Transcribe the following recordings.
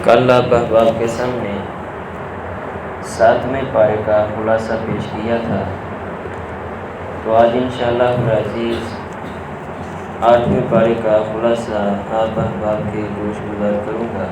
کل آپ احباب کے سامنے 7ویں پارے کا خلاصہ پیش کیا تھا، تو آج انشاءاللہ العزیز 8ویں پارے کا خلاصہ آپ احباب کے گوش گزار کروں گا۔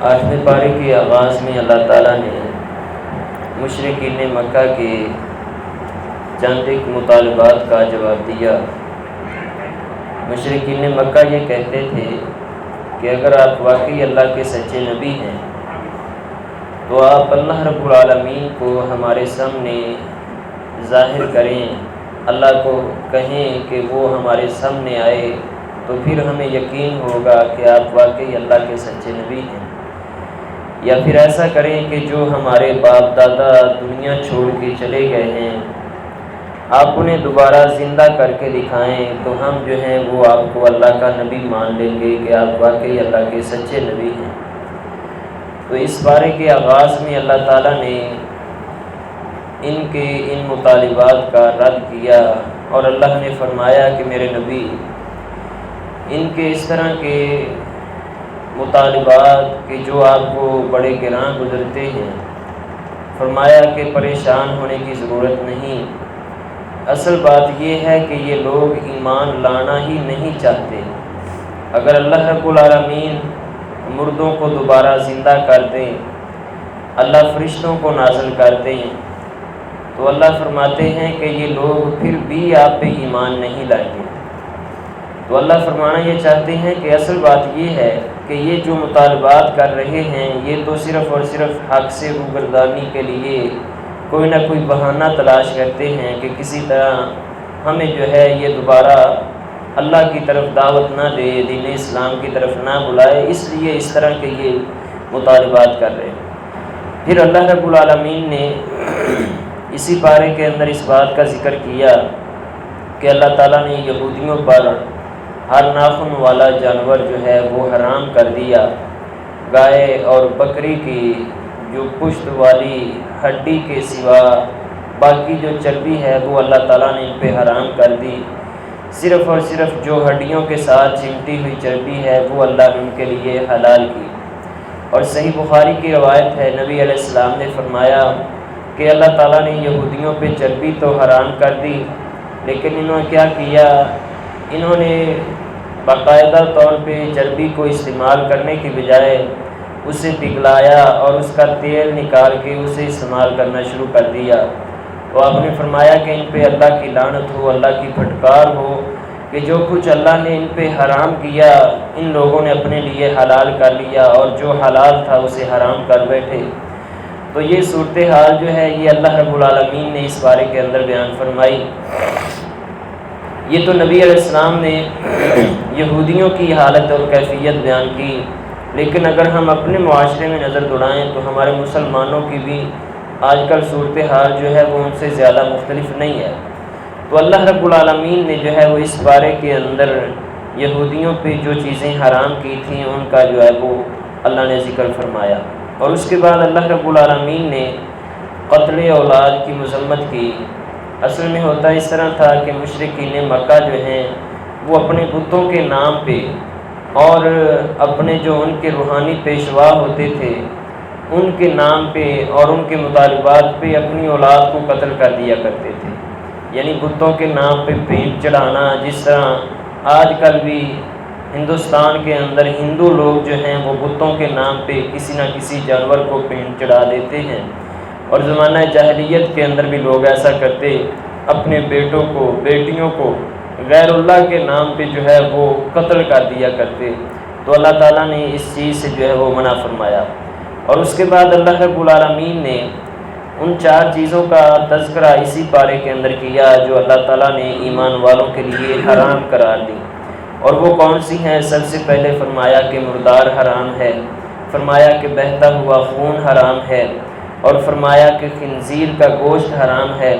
8ویں پارے کے آغاز میں اللہ تعالیٰ نے مشرکین مکہ کے چند ایک مطالبات کا جواب دیا۔ مشرکین مکہ یہ کہتے تھے کہ اگر آپ واقعی اللہ کے سچے نبی ہیں تو آپ اللہ رب العالمین کو ہمارے سامنے ظاہر کریں، اللہ کو کہیں کہ وہ ہمارے سامنے آئے، تو پھر ہمیں یقین ہوگا کہ آپ واقعی اللہ کے سچے نبی ہیں۔ یا پھر ایسا کریں کہ جو ہمارے باپ دادا دنیا چھوڑ کے چلے گئے ہیں آپ انہیں دوبارہ زندہ کر کے دکھائیں، تو ہم جو ہیں وہ آپ کو اللہ کا نبی مان لیں گے کہ آپ واقعی اللہ کے سچے نبی ہیں۔ تو اس بارے کے آغاز میں اللہ تعالیٰ نے ان مطالبات کا رد کیا، اور اللہ نے فرمایا کہ میرے نبی ان کے اس طرح کے مطالبات کہ جو آپ کو بڑے گراں گزرتے ہیں، فرمایا کہ پریشان ہونے کی ضرورت نہیں۔ اصل بات یہ ہے کہ یہ لوگ ایمان لانا ہی نہیں چاہتے۔ اگر اللہ رب العالمین مردوں کو دوبارہ زندہ کر دیں، اللہ فرشتوں کو نازل کر دیں، تو اللہ فرماتے ہیں کہ یہ لوگ پھر بھی آپ پہ ایمان نہیں لائیں گے۔ تو اللہ فرمانا یہ چاہتے ہیں کہ اصل بات یہ ہے کہ یہ جو مطالبات کر رہے ہیں یہ تو صرف اور صرف حق سے روگردانی کے لیے کوئی نہ کوئی بہانہ تلاش کرتے ہیں کہ کسی طرح ہمیں جو ہے یہ دوبارہ اللہ کی طرف دعوت نہ دے، دین اسلام کی طرف نہ بلائے، اس لیے اس طرح کے یہ مطالبات کر رہے ہیں۔ پھر اللہ رب العالمین نے اسی پارے کے اندر اس بات کا ذکر کیا کہ اللہ تعالیٰ نے یہودیوں پر ہر ناخن والا جانور جو ہے وہ حرام کر دیا۔ گائے اور بکری کی جو پشت والی ہڈی کے سوا باقی جو چربی ہے وہ اللہ تعالیٰ نے ان پہ حرام کر دی۔ صرف اور صرف جو ہڈیوں کے ساتھ چمٹی ہوئی چربی ہے وہ اللہ نے ان کے لیے حلال کی۔ اور صحیح بخاری کی روایت ہے، نبی علیہ السلام نے فرمایا کہ اللہ تعالیٰ نے یہودیوں پہ چربی تو حرام کر دی، لیکن انہوں نے کیا کیا، انہوں نے باقاعدہ طور پہ چربی کو استعمال کرنے کی بجائے اسے پگھلایا اور اس کا تیل نکال کے اسے استعمال کرنا شروع کر دیا۔ تو آپ نے فرمایا کہ ان پہ اللہ کی لعنت ہو، اللہ کی پھٹکار ہو کہ جو کچھ اللہ نے ان پہ حرام کیا ان لوگوں نے اپنے لیے حلال کر لیا، اور جو حلال تھا اسے حرام کر بیٹھے۔ تو یہ صورتحال جو ہے یہ اللہ رب العالمین نے اس بارے کے اندر بیان فرمائی۔ یہ تو نبی علیہ السلام نے یہودیوں کی حالت اور کیفیت بیان کی، لیکن اگر ہم اپنے معاشرے میں نظر دوڑائیں تو ہمارے مسلمانوں کی بھی آج کل صورتحال جو ہے وہ ان سے زیادہ مختلف نہیں ہے۔ تو اللہ رب العالمین نے جو ہے وہ اس بارے کے اندر یہودیوں پہ جو چیزیں حرام کی تھیں ان کا جو ہے وہ اللہ نے ذکر فرمایا، اور اس کے بعد اللہ رب العالمین نے قتل اولاد کی مذمت کی۔ اصل میں ہوتا اس طرح تھا کہ مشرکین مکہ جو ہیں وہ اپنے بتوں کے نام پہ اور اپنے جو ان کے روحانی پیشوا ہوتے تھے ان کے نام پہ اور ان کے مطالبات پہ اپنی اولاد کو قتل کر دیا کرتے تھے، یعنی بتوں کے نام پہ بھیٹ چڑھانا، جس طرح آج کل بھی ہندوستان کے اندر ہندو لوگ جو ہیں وہ بتوں کے نام پہ کسی نہ کسی جانور کو بھیٹ چڑھا دیتے ہیں، اور زمانہ جاہلیت کے اندر بھی لوگ ایسا کرتے، اپنے بیٹوں کو بیٹیوں کو غیر اللہ کے نام پہ جو ہے وہ قتل کر دیا کرتے۔ تو اللہ تعالیٰ نے اس چیز سے جو ہے وہ منع فرمایا، اور اس کے بعد اللہ رب العالمین نے ان 4 چیزوں کا تذکرہ اسی پارے کے اندر کیا جو اللہ تعالیٰ نے ایمان والوں کے لیے حرام قرار دی، اور وہ کون سی ہیں؟ سب سے پہلے فرمایا کہ مردار حرام ہے، فرمایا کہ بہتا ہوا خون حرام ہے، اور فرمایا کہ خنزیر کا گوشت حرام ہے،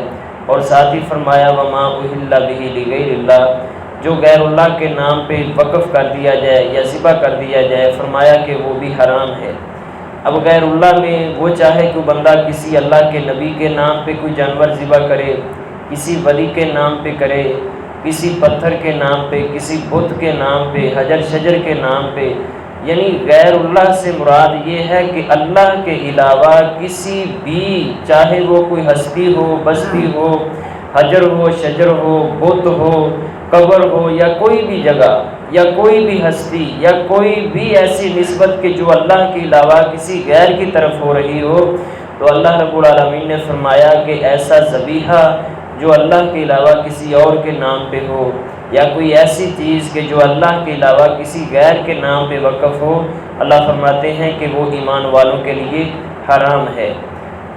اور ساتھ ہی فرمایا وما اہل بہ لغیر اللہ، جو غیر اللہ کے نام پہ وقف کر دیا جائے یا ذبح کر دیا جائے، فرمایا کہ وہ بھی حرام ہے۔ اب غیر اللہ میں وہ چاہے کہ بندہ کسی اللہ کے نبی کے نام پہ کوئی جانور ذبح کرے، کسی ولی کے نام پہ کرے، کسی پتھر کے نام پہ، کسی بت کے نام پہ، حجر شجر کے نام پہ، یعنی غیر اللہ سے مراد یہ ہے کہ اللہ کے علاوہ کسی بھی، چاہے وہ کوئی ہستی ہو، بستی ہو، حجر ہو، شجر ہو، بت ہو، قبر ہو، یا کوئی بھی جگہ یا کوئی بھی ہستی یا کوئی بھی ایسی نسبت کہ جو اللہ کے علاوہ کسی غیر کی طرف ہو رہی ہو، تو اللہ رب العالمین نے فرمایا کہ ایسا ذبیحہ جو اللہ کے علاوہ کسی اور کے نام پہ ہو، یا کوئی ایسی چیز کہ جو اللہ کے علاوہ کسی غیر کے نام پہ وقف ہو، اللہ فرماتے ہیں کہ وہ ایمان والوں کے لیے حرام ہے۔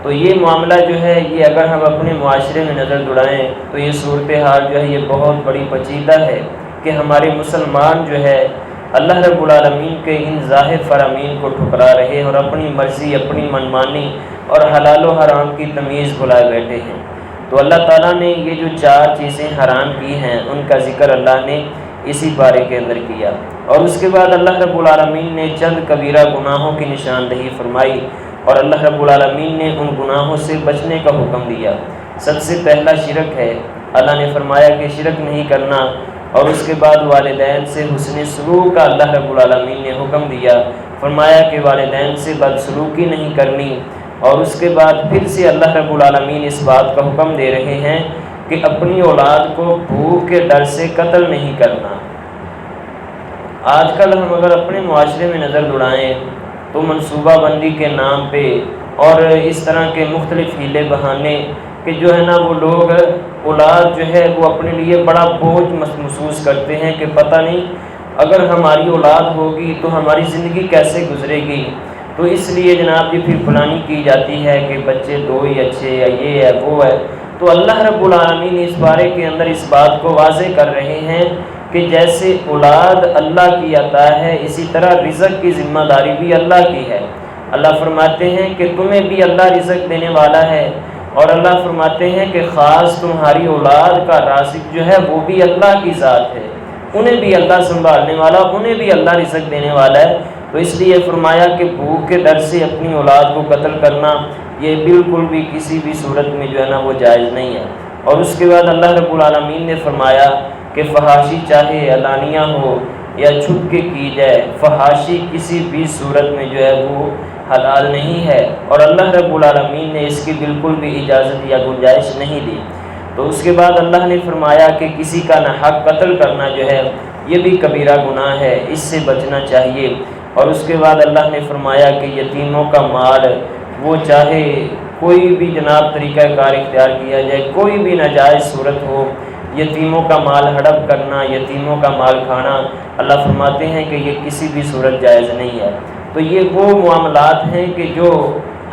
تو یہ معاملہ جو ہے، یہ اگر ہم اپنے معاشرے میں نظر دوڑائیں تو یہ صورتحال جو ہے یہ بہت بڑی پیچیدہ ہے کہ ہمارے مسلمان جو ہے اللہ رب العالمین کے ان ظاہر فرامین کو ٹھکرا رہے اور اپنی مرضی، اپنی منمانی اور حلال و حرام کی تمیز بھلائے بیٹھے ہیں۔ تو اللہ تعالیٰ نے یہ جو 4 چیزیں حرام کی ہیں ان کا ذکر اللہ نے اسی بارے کے اندر کیا، اور اس کے بعد اللہ رب العالمین نے چند کبیرہ گناہوں کی نشاندہی فرمائی، اور اللہ رب العالمین نے ان گناہوں سے بچنے کا حکم دیا۔ سب سے پہلا شرک ہے، اللہ نے فرمایا کہ شرک نہیں کرنا، اور اس کے بعد والدین سے حسن سلوک کا اللہ رب العالمین نے حکم دیا، فرمایا کہ والدین سے بدسلوکی نہیں کرنی، اور اس کے بعد پھر سے اللہ رب العالمین اس بات کا حکم دے رہے ہیں کہ اپنی اولاد کو بھوک کے ڈر سے قتل نہیں کرنا۔ آج کل ہم اگر اپنے معاشرے میں نظر دوڑائیں تو منصوبہ بندی کے نام پہ اور اس طرح کے مختلف ہیلے بہانے کہ جو ہے نا وہ لوگ اولاد جو ہے وہ اپنے لیے بڑا بوجھ محسوس کرتے ہیں کہ پتہ نہیں اگر ہماری اولاد ہوگی تو ہماری زندگی کیسے گزرے گی، تو اس لیے جناب یہ پھر پلاننگ کی جاتی ہے کہ بچے 2 ہی اچھے، یا یہ ہے وہ ہے۔ تو اللہ رب العالمین اس بارے کے اندر اس بات کو واضح کر رہے ہیں کہ جیسے اولاد اللہ کی عطا ہے، اسی طرح رزق کی ذمہ داری بھی اللہ کی ہے۔ اللہ فرماتے ہیں کہ تمہیں بھی اللہ رزق دینے والا ہے، اور اللہ فرماتے ہیں کہ خاص تمہاری اولاد کا رازق جو ہے وہ بھی اللہ کی ذات ہے، انہیں بھی اللہ سنبھالنے والا، انہیں بھی اللہ رزق دینے والا ہے۔ تو اس لیے فرمایا کہ بھوک کے ڈر سے اپنی اولاد کو قتل کرنا یہ بالکل بھی کسی بھی صورت میں جو ہے نا وہ جائز نہیں ہے۔ اور اس کے بعد اللہ رب العالمین نے فرمایا کہ فحاشی چاہے علانیہ ہو یا چھپ کے کی جائے، فحاشی کسی بھی صورت میں جو ہے وہ حلال نہیں ہے، اور اللہ رب العالمین نے اس کی بالکل بھی اجازت یا گنجائش نہیں دی۔ تو اس کے بعد اللہ نے فرمایا کہ کسی کا ناحق قتل کرنا جو ہے یہ بھی کبیرہ گناہ ہے، اس سے بچنا چاہیے۔ اور اس کے بعد اللہ نے فرمایا کہ یتیموں کا مال وہ چاہے کوئی بھی جناب طریقہ کار اختیار کیا جائے، کوئی بھی ناجائز صورت ہو، یتیموں کا مال ہڑپ کرنا، یتیموں کا مال کھانا، اللہ فرماتے ہیں کہ یہ کسی بھی صورت جائز نہیں ہے۔ تو یہ وہ معاملات ہیں کہ جو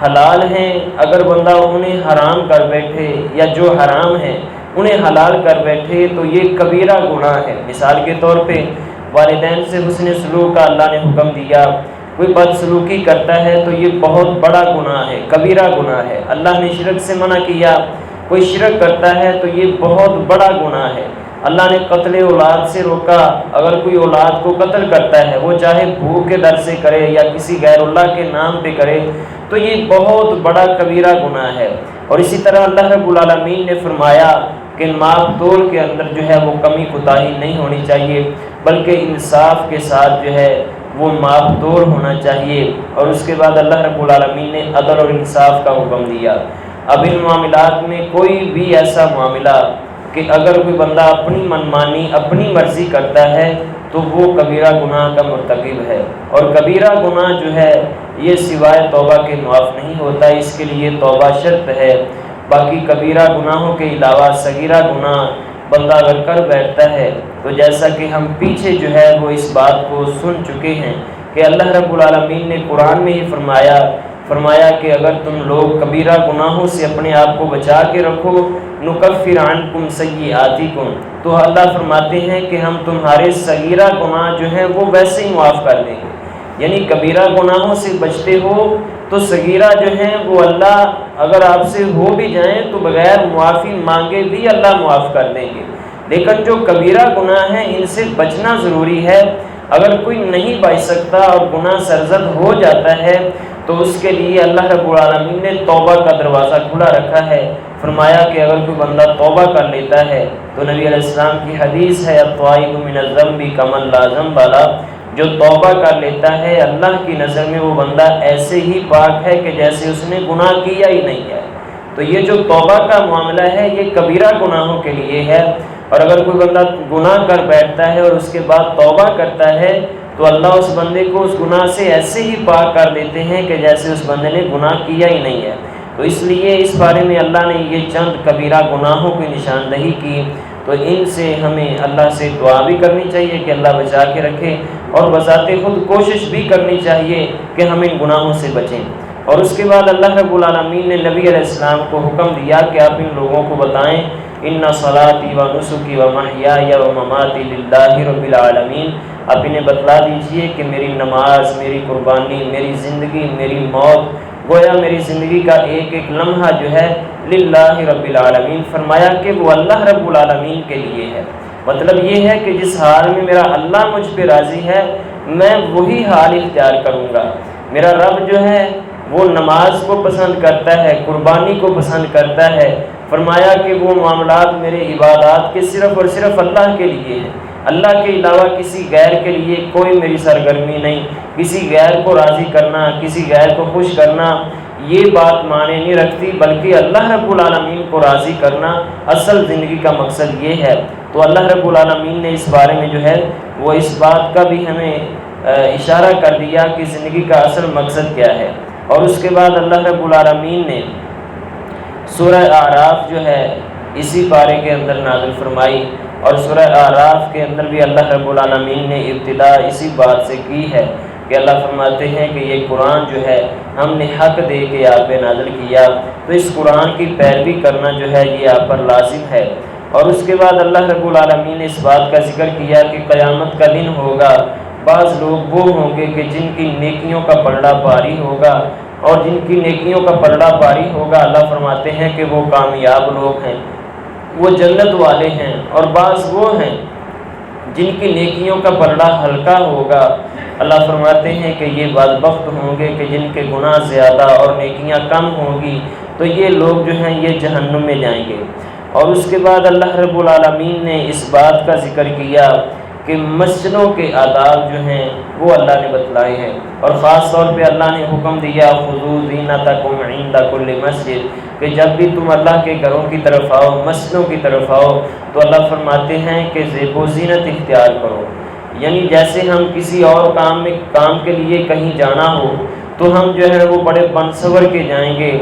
حلال ہیں، اگر بندہ انہیں حرام کر بیٹھے یا جو حرام ہیں انہیں حلال کر بیٹھے تو یہ کبیرہ گناہ ہے۔ مثال کے طور پہ والدین سے حسن سلوک کا اللہ نے حکم دیا، کوئی بدسلوکی کرتا ہے تو یہ بہت بڑا گناہ ہے، کبیرہ گناہ ہے۔ اللہ نے شرک سے منع کیا، کوئی شرک کرتا ہے تو یہ بہت بڑا گناہ ہے۔ اللہ نے قتل اولاد سے روکا، اگر کوئی اولاد کو قتل کرتا ہے وہ چاہے بھوک کے ڈر سے کرے یا کسی غیر اللہ کے نام پہ کرے تو یہ بہت بڑا کبیرہ گناہ ہے۔ اور اسی طرح اللہ رب العالمین نے فرمایا کہ ماپ تول کے اندر جو ہے وہ کمی کوتاہی نہیں ہونی چاہیے، بلکہ انصاف کے ساتھ جو ہے وہ ماپ تول ہونا چاہیے۔ اور اس کے بعد اللہ رب العالمین نے عدل اور انصاف کا حکم دیا۔ اب ان معاملات میں کوئی بھی ایسا معاملہ کہ اگر کوئی بندہ اپنی منمانی، اپنی مرضی کرتا ہے تو وہ کبیرہ گناہ کا مرتکب ہے، اور کبیرہ گناہ جو ہے یہ سوائے توبہ کے معاف نہیں ہوتا، اس کے لیے توبہ شرط ہے۔ باقی کبیرہ گناہوں کے علاوہ صغیرہ گناہ بندہ اگر کر بیٹھتا ہے تو جیسا کہ ہم پیچھے جو ہے وہ اس بات کو سن چکے ہیں کہ اللہ رب العالمین نے قرآن میں ہی فرمایا کہ اگر تم لوگ کبیرہ گناہوں سے اپنے آپ کو بچا کے رکھو نکفر عنکم سیئاتکم، تو اللہ فرماتے ہیں کہ ہم تمہارے صغیرہ گناہ جو ہیں وہ ویسے ہی معاف کر دیں گے۔ یعنی کبیرہ گناہوں سے بچتے ہو تو صغیرہ جو ہیں وہ اللہ اگر آپ سے ہو بھی جائیں تو بغیر معافی مانگے بھی اللہ معاف کر دیں گے، لیکن جو کبیرہ گناہ ہیں ان سے بچنا ضروری ہے۔ اگر کوئی نہیں بچ سکتا اور گناہ سرزد ہو جاتا ہے تو اس کے لیے اللہ رب العالمین نے توبہ کا دروازہ کھلا رکھا ہے۔ فرمایا کہ اگر کوئی بندہ توبہ کر لیتا ہے تو نبی علیہ السلام کی حدیث ہے التائب من الذنب کمن لا ذنب له، جو توبہ کر لیتا ہے اللہ کی نظر میں وہ بندہ ایسے ہی پاک ہے کہ جیسے اس نے گناہ کیا ہی نہیں ہے۔ تو یہ جو توبہ کا معاملہ ہے یہ کبیرہ گناہوں کے لیے ہے، اور اگر کوئی بندہ گناہ کر بیٹھتا ہے اور اس کے بعد توبہ کرتا ہے تو اللہ اس بندے کو اس گناہ سے ایسے ہی پاک کر دیتے ہیں کہ جیسے اس بندے نے گناہ کیا ہی نہیں ہے۔ تو اس لیے اس بارے میں اللہ نے یہ چند کبیرہ گناہوں کی نشاندہی کی، تو ان سے ہمیں اللہ سے دعا بھی کرنی چاہیے کہ اللہ بچا کے رکھے، اور بذات خود کوشش بھی کرنی چاہیے کہ ہم ان گناہوں سے بچیں۔ اور اس کے بعد اللہ رب العالمین نے نبی علیہ السلام کو حکم دیا کہ آپ ان لوگوں کو بتائیں ان صلاتی و نسکی و محیای و مماتی للہ رب العالمین، آپ انہیں بتلا دیجئے کہ میری نماز، میری قربانی، میری زندگی، میری موت، گویا میری زندگی کا ایک ایک لمحہ جو ہے للہ رب العالمین، فرمایا کہ وہ اللہ رب العالمین کے لیے ہے۔ مطلب یہ ہے کہ جس حال میں میرا اللہ مجھ پہ راضی ہے میں وہی حال اختیار کروں گا۔ میرا رب جو ہے وہ نماز کو پسند کرتا ہے، قربانی کو پسند کرتا ہے، فرمایا کہ وہ معاملات میرے عبادات کے صرف اور صرف اللہ کے لیے ہیں، اللہ کے علاوہ کسی غیر کے لیے کوئی میری سرگرمی نہیں۔ کسی غیر کو راضی کرنا، کسی غیر کو خوش کرنا یہ بات معنی نہیں رکھتی، بلکہ اللہ رب العالمین کو راضی کرنا اصل زندگی کا مقصد یہ ہے۔ تو اللہ رب العالمین نے اس بارے میں جو ہے وہ اس بات کا بھی ہمیں اشارہ کر دیا کہ زندگی کا اصل مقصد کیا ہے۔ اور اس کے بعد اللہ رب العالمین نے سورہ اعراف جو ہے اسی پارے کے اندر نازل فرمائی، اور سورہ اعراف کے اندر بھی اللہ رب العالمین نے ابتدا اسی بات سے کی ہے کہ اللہ فرماتے ہیں کہ یہ قرآن جو ہے ہم نے حق دے کے آپ پہ نازل کیا، تو اس قرآن کی پیروی کرنا جو ہے یہ آپ پر لازم ہے۔ اور اس کے بعد اللہ رب العالمین نے اس بات کا ذکر کیا کہ قیامت کا دن ہوگا، بعض لوگ وہ ہوں گے کہ جن کی نیکیوں کا پلڑا بھاری ہوگا، اور جن کی نیکیوں کا پلڑا بھاری ہوگا اللہ فرماتے ہیں کہ وہ کامیاب لوگ ہیں، وہ جنت والے ہیں، اور بعض وہ ہیں جن کی نیکیوں کا پلڑا ہلکا ہوگا، اللہ فرماتے ہیں کہ یہ بدبخت ہوں گے کہ جن کے گناہ زیادہ اور نیکیاں کم ہوں گی، تو یہ لوگ جو ہیں یہ جہنم میں جائیں گے۔ اور اس کے بعد اللہ رب العالمین نے اس بات کا ذکر کیا کہ مسجدوں کے آداب جو ہیں وہ اللہ نے بتلائے ہیں، اور خاص طور پہ اللہ نے حکم دیا خذوا زینتکم عند کل مسجد، کہ جب بھی تم اللہ کے گھروں کی طرف آؤ، مسجدوں کی طرف آؤ، تو اللہ فرماتے ہیں کہ زیب و زینت اختیار کرو۔ یعنی جیسے ہم کسی اور کام کے لیے کہیں جانا ہو تو ہم جو ہے وہ بڑے بنسور کے جائیں گے،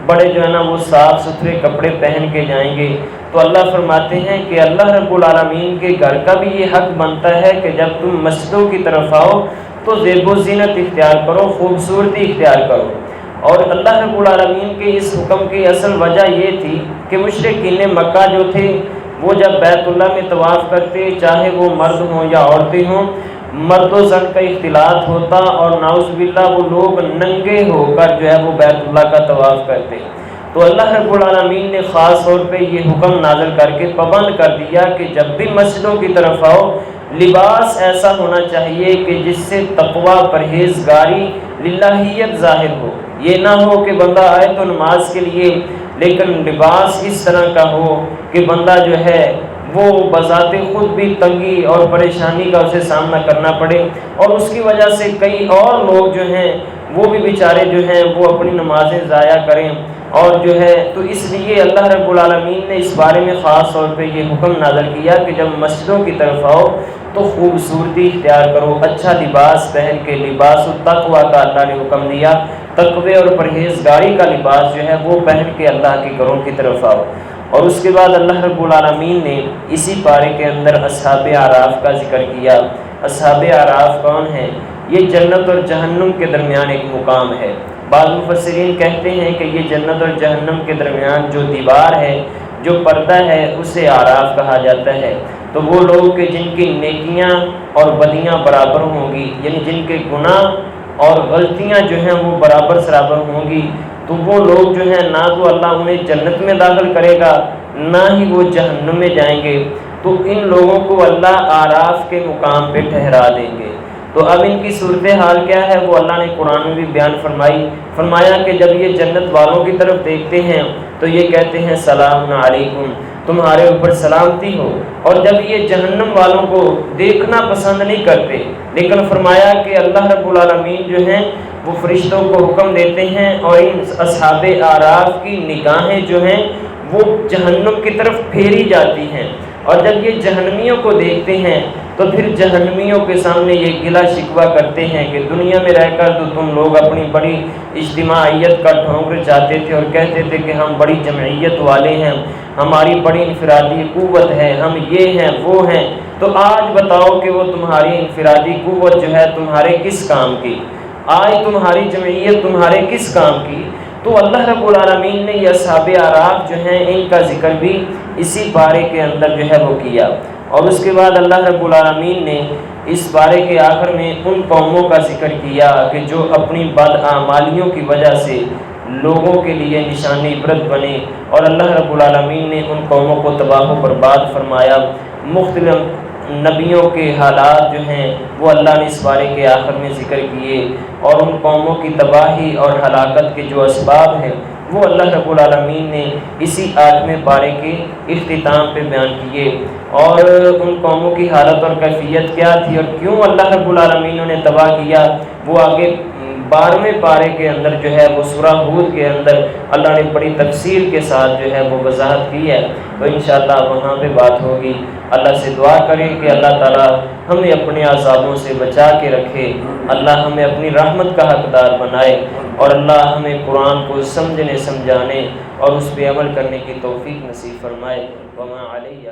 بڑے جو ہے نا وہ صاف ستھرے کپڑے پہن کے جائیں گے، تو اللہ فرماتے ہیں کہ اللہ رب العالمین کے گھر کا بھی یہ حق بنتا ہے کہ جب تم مسجدوں کی طرف آؤ تو زیب و زینت اختیار کرو، خوبصورتی اختیار کرو۔ اور اللہ رب العالمین کے اس حکم کی اصل وجہ یہ تھی کہ مشرکین مکہ جو تھے وہ جب بیت اللہ میں طواف کرتے، چاہے وہ مرد ہوں یا عورتیں ہوں، مرد و زن کا اختلاط ہوتا، اور نعوذ باللہ وہ لوگ ننگے ہو کر جو ہے وہ بیت اللہ کا طواف کرتے۔ تو اللہ رب العالمین نے خاص طور پہ یہ حکم نازل کر کے پابند کر دیا کہ جب بھی مسجدوں کی طرف آؤ لباس ایسا ہونا چاہیے کہ جس سے تقوی، پرہیزگاری، للہیت ظاہر ہو۔ یہ نہ ہو کہ بندہ آئے تو نماز کے لیے لیکن لباس اس طرح کا ہو کہ بندہ جو ہے وہ بذات خود بھی تنگی اور پریشانی کا اسے سامنا کرنا پڑے، اور اس کی وجہ سے کئی اور لوگ جو ہیں وہ بھی بیچارے جو ہیں وہ اپنی نمازیں ضائع کریں۔ اور جو ہے تو اس لیے اللہ رب العالمین نے اس بارے میں خاص طور پہ یہ حکم نازل کیا کہ جب مسجدوں کی طرف آؤ تو خوبصورتی اختیار کرو، اچھا لباس پہن کے، لباس التقویٰ کا اللہ نے حکم دیا، تقوی اور پرہیزگاری کا لباس جو ہے وہ پہن کے اللہ کے گھروں کی طرف آؤ۔ اور اس کے بعد اللہ رب العالمین نے اسی پارے کے اندر اصحاب اعراف کا ذکر کیا۔ اصحاب اعراف کون ہیں؟ یہ جنت اور جہنم کے درمیان ایک مقام ہے۔ بعض مفسرین کہتے ہیں کہ یہ جنت اور جہنم کے درمیان جو دیوار ہے، جو پردہ ہے، اسے اعراف کہا جاتا ہے۔ تو وہ لوگ کہ جن کی نیکیاں اور بدیاں برابر ہوں گی، یعنی جن کے گناہ اور غلطیاں جو ہیں وہ برابر سرابر ہوں گی، تو وہ لوگ جو ہیں نہ تو اللہ انہیں جنت میں داخل کرے گا نہ ہی وہ جہنم میں جائیں گے، تو ان لوگوں کو اللہ اعراف کے مقام پہ ٹھہرا دیں گے۔ تو اب ان کی صورتحال کیا ہے وہ اللہ نے قرآن میں بھی بیان فرمایا کہ جب یہ جنت والوں کی طرف دیکھتے ہیں تو یہ کہتے ہیں سلام علیکم، تمہارے اوپر سلامتی ہو۔ اور جب یہ جہنم والوں کو دیکھنا پسند نہیں کرتے، لیکن فرمایا کہ اللہ رب العالمین جو ہیں وہ فرشتوں کو حکم دیتے ہیں اور ان اصحاب اعراف کی نگاہیں جو ہیں وہ جہنم کی طرف پھیری جاتی ہیں، اور جب یہ جہنمیوں کو دیکھتے ہیں تو پھر جہنمیوں کے سامنے یہ گلہ شکوہ کرتے ہیں کہ دنیا میں رہ کر تو تم لوگ اپنی بڑی اجتماعیت کا ڈھونگ چاہتے تھے اور کہتے تھے کہ ہم بڑی جمعیت والے ہیں، ہماری بڑی انفرادی قوت ہے، ہم یہ ہیں وہ ہیں۔ تو آج بتاؤ کہ وہ تمہاری انفرادی قوت جو ہے تمہارے کس کام کی؟ آج تمہاری جمعیت تمہارے کس کام کی؟ تو اللہ رب العالمین نے یہ اصحاب اعراف جو ہیں ان کا ذکر بھی اسی بارے کے اندر جو ہے وہ کیا، اور اس کے بعد اللہ رب العالمین نے اس بارے کے آخر میں ان قوموں کا ذکر کیا کہ جو اپنی بداعمالیوں کی وجہ سے لوگوں کے لیے نشانی عبرت بنے، اور اللہ رب العالمین نے ان قوموں کو تباہ و برباد فرمایا۔ مختلف نبیوں کے حالات جو ہیں وہ اللہ نے اس بارے کے آخر میں ذکر کیے، اور ان قوموں کی تباہی اور ہلاکت کے جو اسباب ہیں وہ اللہ رب العالمین نے اسی 8ویں پارے کے اختتام پہ بیان کیے، اور ان قوموں کی حالت اور کیفیت کیا تھی اور کیوں اللہ رب العالمین نے تباہ کیا وہ آگے 12ویں پارے کے اندر جو ہے وہ سورہ ہود کے اندر اللہ نے بڑی تفصیل کے ساتھ جو ہے وہ وضاحت کی ہے۔ تو انشاءاللہ وہاں پہ بات ہوگی۔ اللہ سے دعا کریں کہ اللہ تعالیٰ ہمیں اپنے عذابوں سے بچا کے رکھے، اللہ ہمیں اپنی رحمت کا حقدار بنائے، اور اللہ ہمیں قرآن کو سمجھنے سمجھانے اور اس پہ عمل کرنے کی توفیق نصیب فرمائے۔ وما علیہ